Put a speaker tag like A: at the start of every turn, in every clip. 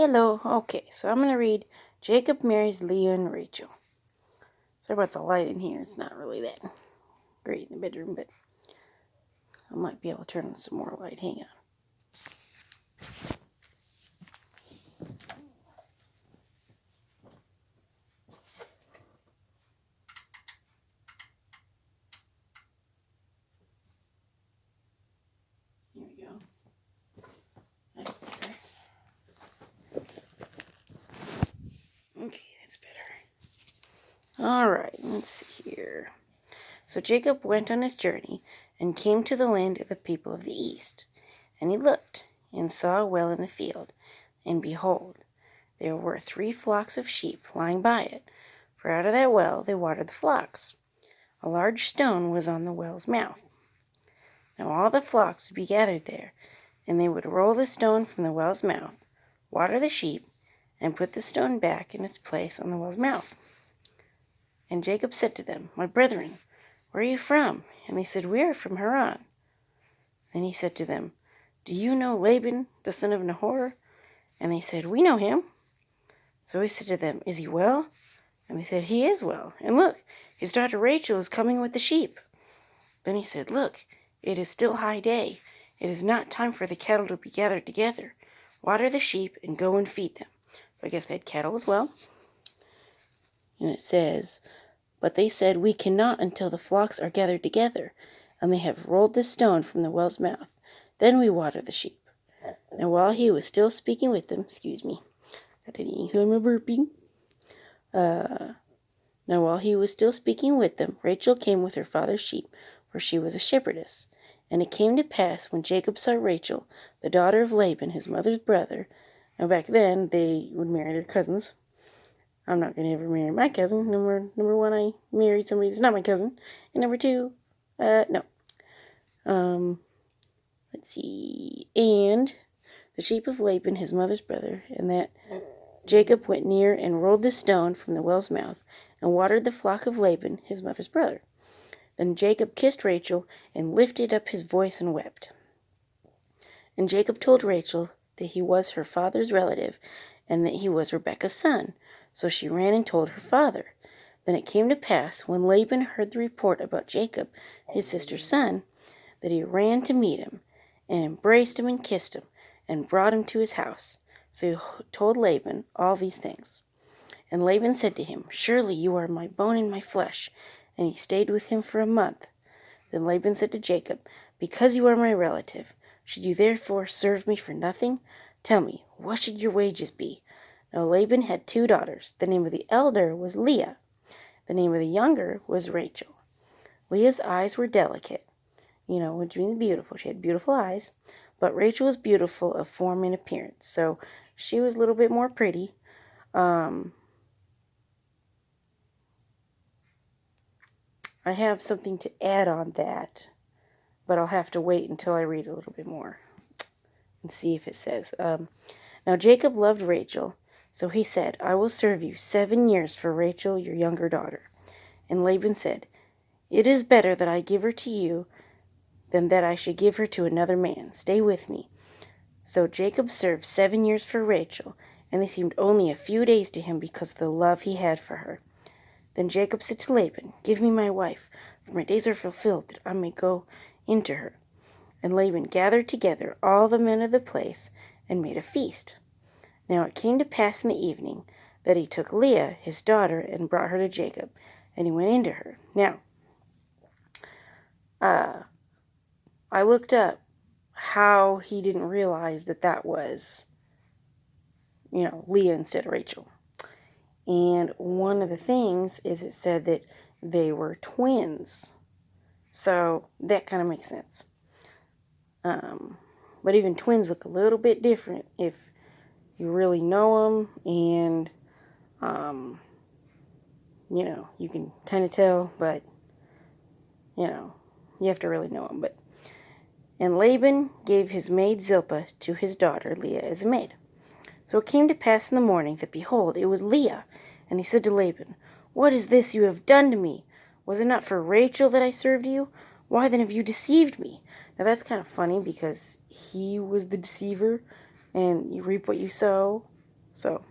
A: Hello. Okay, so I'm going to read Jacob Marries Leah and Rachel. Sorry about the light in here. It's not really that great in the bedroom, but I might be able to turn on some more light. Hang on. Here we go. That's better. Okay, that's better. Alright, let's see here. So Jacob went on his journey and came to the land of the people of the east. And he looked and saw a well in the field. And behold, there were 3 flocks of sheep lying by it, for out of that well they watered the flocks. A large stone was on the well's mouth. Now all the flocks would be gathered there, and they would roll the stone from the well's mouth, water the sheep, and put the stone back in its place on the well's mouth. And Jacob said to them, My brethren, where are you from? And they said, We are from Haran. And he said to them, Do you know Laban, the son of Nahor? And they said, We know him. So he said to them, Is he well? And they said, He is well. And look, his daughter Rachel is coming with the sheep. Then he said, Look, it is still high day. It is not time for the cattle to be gathered together. Water the sheep and go and feed them. So I guess they had cattle as well. And it says, But they said, We cannot until the flocks are gathered together, and they have rolled the stone from the well's mouth. Then we water the sheep. Now while he was still speaking with them, got to eat, so I'm burping. Now while he was still speaking with them, Rachel came with her father's sheep, for she was a shepherdess. And it came to pass, when Jacob saw Rachel, the daughter of Laban, his mother's brother. Now back then, they would marry their cousins. I'm not going to ever marry my cousin. Number one, I married somebody that's not my cousin. And number 2, no. Let's see. And the sheep of Laban, his mother's brother, and that Jacob went near and rolled the stone from the well's mouth, and watered the flock of Laban, his mother's brother. Then Jacob kissed Rachel, and lifted up his voice and wept. And Jacob told Rachel that he was her father's relative, and that he was Rebekah's son. So she ran and told her father. Then it came to pass, when Laban heard the report about Jacob, his sister's son, that he ran to meet him, and embraced him and kissed him, and brought him to his house. So he told Laban all these things. And Laban said to him, Surely you are my bone and my flesh. And he stayed with him for a month. Then Laban said to Jacob, Because you are my relative, should you therefore serve me for nothing? Tell me, what should your wages be? Now Laban had 2 daughters. The name of the elder was Leah. The name of the younger was Rachel. Leah's eyes were delicate, which means beautiful. She had beautiful eyes. But Rachel was beautiful of form and appearance, so she was a little bit more pretty. I have something to add on that, but I'll have to wait until I read a little bit more and see if it says. Now Jacob loved Rachel, so he said, I will serve you 7 years for Rachel, your younger daughter. And Laban said, It is better that I give her to you than that I should give her to another man. Stay with me. So Jacob served 7 years for Rachel, and they seemed only a few days to him because of the love he had for her. Then Jacob said to Laban, Give me my wife, for my days are fulfilled, that I may go into her. And Laban gathered together all the men of the place, and made a feast. Now it came to pass in the evening, that he took Leah, his daughter, and brought her to Jacob, and he went into her. Now, I looked up how he didn't realize that was, Leah instead of Rachel. And one of the things is it said that they were twins. So that kind of makes sense. But even twins look a little bit different if you really know them, and, you can kind of tell, but, you have to really know them. And Laban gave his maid Zilpah to his daughter Leah as a maid. So it came to pass in the morning that, behold, it was Leah. And he said to Laban, What is this you have done to me? Was it not for Rachel that I served you? Why then have you deceived me? Now that's kind of funny, because he was the deceiver, and you reap what you sow. So,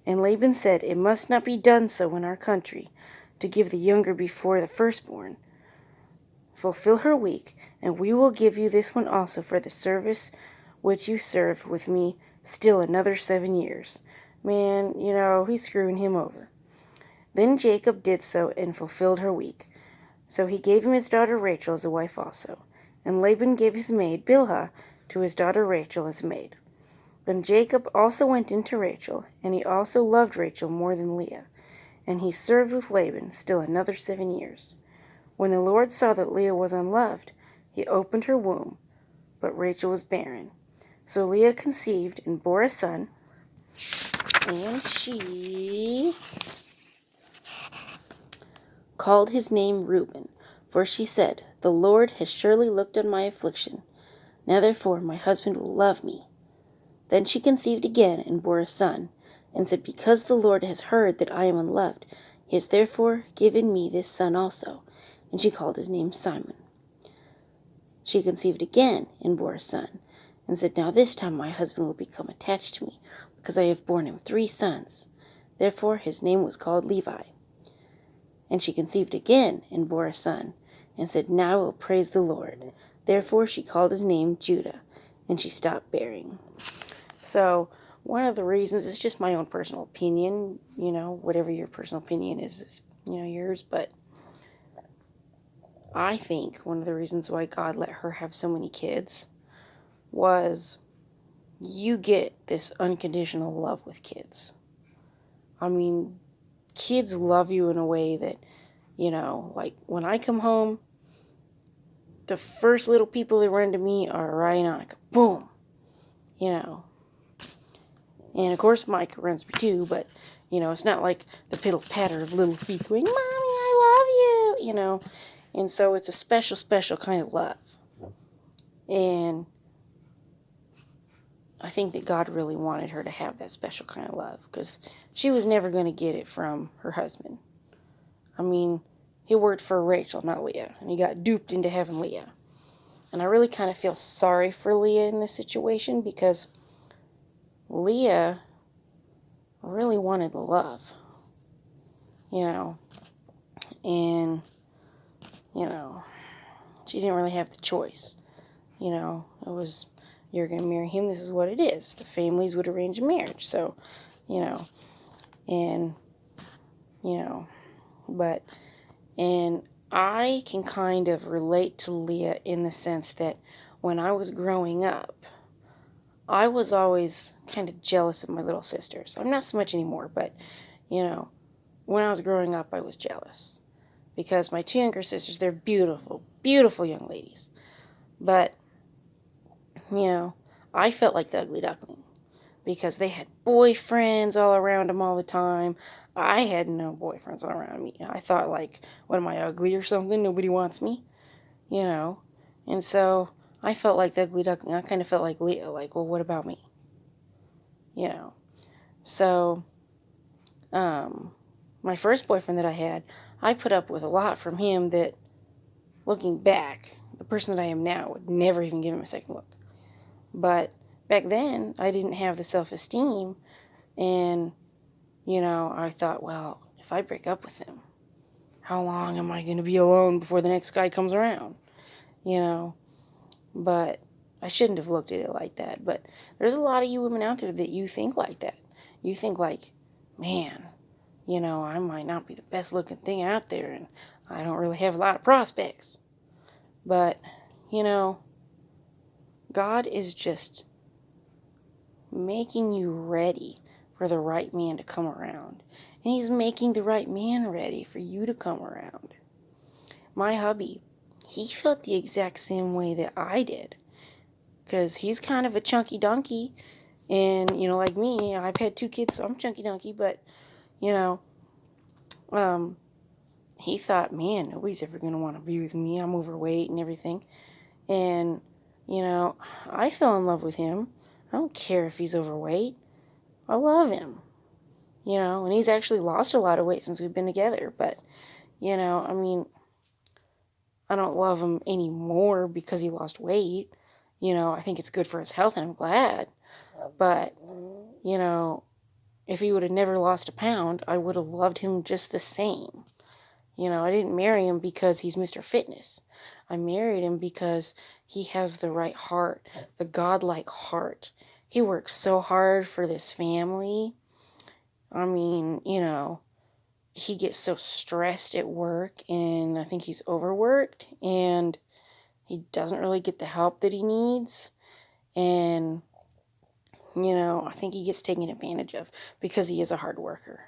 A: and Laban said, "It must not be done so in our country, to give the younger before the firstborn. Fulfill her week, and we will give you this one also for the service which you served with me still another 7 years." Man, he's screwing him over. Then Jacob did so and fulfilled her week. So he gave him his daughter Rachel as a wife also. And Laban gave his maid Bilhah to his daughter Rachel as a maid. Then Jacob also went in to Rachel, and he also loved Rachel more than Leah. And he served with Laban still another 7 years. When the Lord saw that Leah was unloved, he opened her womb, but Rachel was barren. So Leah conceived and bore a son, and she called his name Reuben, for she said, "The Lord has surely looked on my affliction. Now therefore my husband will love me." Then she conceived again and bore a son, and said, "Because the Lord has heard that I am unloved, he has therefore given me this son also." And she called his name Simon. She conceived again and bore a son, and said, "Now this time my husband will become attached to me, because I have borne him 3 sons. Therefore his name was called Levi. And she conceived again and bore a son, and said, "Now I will praise the Lord." Therefore she called his name Judah, and she stopped bearing. So one of the reasons, it's just my own personal opinion, whatever your personal opinion is yours, but I think one of the reasons why God let her have so many kids was you get this unconditional love with kids. I mean, kids love you in a way that, like when I come home, the first little people that run to me are Ryan and Annika. Boom! And of course Mike runs me too, but, it's not like the pitter-patter of little feet going, "Mommy, I love you," And so it's a special, special kind of love. And I think that God really wanted her to have that special kind of love, because she was never going to get it from her husband. I mean, he worked for Rachel, not Leah, and he got duped into having Leah. And I really kind of feel sorry for Leah in this situation, because Leah really wanted the love, and, she didn't really have the choice. It was, you're going to marry him, this is what it is. The families would arrange a marriage, so, and, and I can kind of relate to Leah in the sense that when I was growing up, I was always kind of jealous of my little sisters. I'm not so much anymore, but, when I was growing up, I was jealous. Because my 2 younger sisters, they're beautiful, beautiful young ladies. But, I felt like the ugly duckling. Because they had boyfriends all around them all the time. I had no boyfriends all around me. I thought, like, what, am I ugly or something? Nobody wants me? And so I felt like the ugly duckling. I kind of felt like Leo, like, well, what about me? So, my first boyfriend that I had, I put up with a lot from him that, looking back, the person that I am now would never even give him a second look. But back then, I didn't have the self-esteem, and, I thought, well, if I break up with him, how long am I going to be alone before the next guy comes around? But I shouldn't have looked at it like that. But there's a lot of you women out there that you think like that. You think like, man, I might not be the best looking thing out there, and I don't really have a lot of prospects. But, God is just making you ready for the right man to come around. And he's making the right man ready for you to come around. My hubby, he felt the exact same way that I did. Because he's kind of a chunky donkey. And, like me, I've had 2 kids, so I'm chunky donkey. But, he thought, man, nobody's ever going to want to be with me. I'm overweight and everything. And, I fell in love with him. I don't care if he's overweight. I love him. And he's actually lost a lot of weight since we've been together. But, I mean, I don't love him anymore because he lost weight. I think it's good for his health, and I'm glad. But, you know, if he would have never lost a pound, I would have loved him just the same. You know, I didn't marry him because he's Mr. Fitness. I married him because he has the right heart, the godlike heart. He works so hard for this family. I mean, you know, he gets so stressed at work, and I think he's overworked, and he doesn't really get the help that he needs. And, you know, I think he gets taken advantage of because he is a hard worker.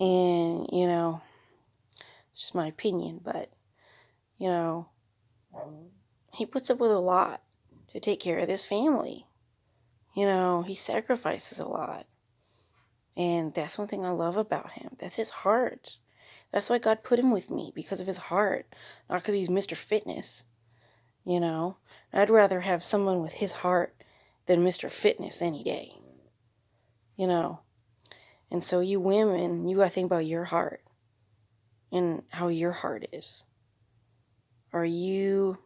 A: And, you know, it's just my opinion, but, you know, he puts up with a lot to take care of this family. You know, he sacrifices a lot. And that's one thing I love about him. That's his heart. That's why God put him with me, because of his heart, not because he's Mr. Fitness. You know, I'd rather have someone with his heart than Mr. Fitness any day. You know, and so you women, you got to think about your heart and how your heart is. Are you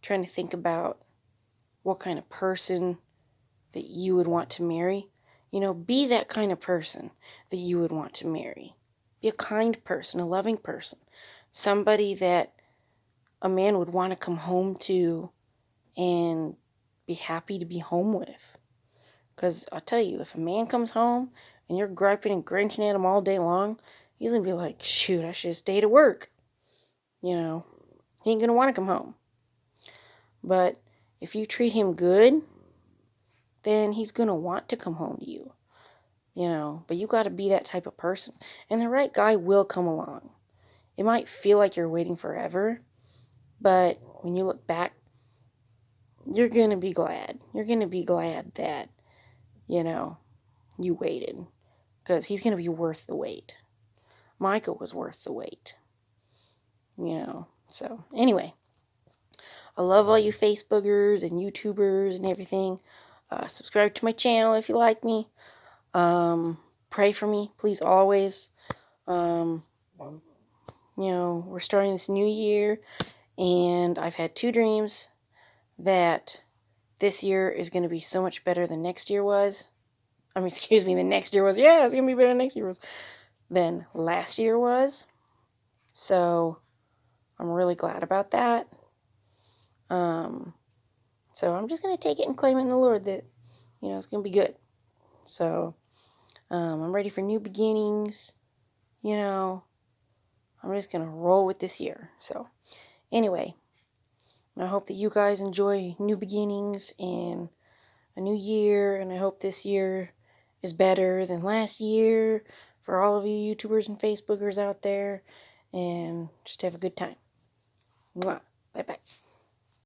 A: trying to think about what kind of person that you would want to marry? You know, be that kind of person that you would want to marry. Be a kind person, a loving person. Somebody that a man would want to come home to and be happy to be home with. Because I'll tell you, if a man comes home and you're griping and grinching at him all day long, he's going to be like, shoot, I should have stayed at work. You know, he ain't going to want to come home. But if you treat him good, then he's going to want to come home to you. You know, but you got to be that type of person. And the right guy will come along. It might feel like you're waiting forever, but when you look back, you're going to be glad. You're going to be glad that, you know, you waited. Because he's going to be worth the wait. Michael was worth the wait. You know, so anyway. I love all you Facebookers and YouTubers and everything. Subscribe to my channel if you like me. Pray for me, please, always. You know, we're starting this new year, and I've had 2 dreams that this year is going to be so much better than next year was. I mean, excuse me, the next year was. Yeah, it's going to be better than next year was. Than last year was. So, I'm really glad about that. So I'm just going to take it and claim it in the Lord that, you know, it's going to be good. So, I'm ready for new beginnings. You know, I'm just going to roll with this year. So, anyway, I hope that you guys enjoy new beginnings and a new year. And I hope this year is better than last year for all of you YouTubers and Facebookers out there. And just have a good time. Mwah. Bye-bye.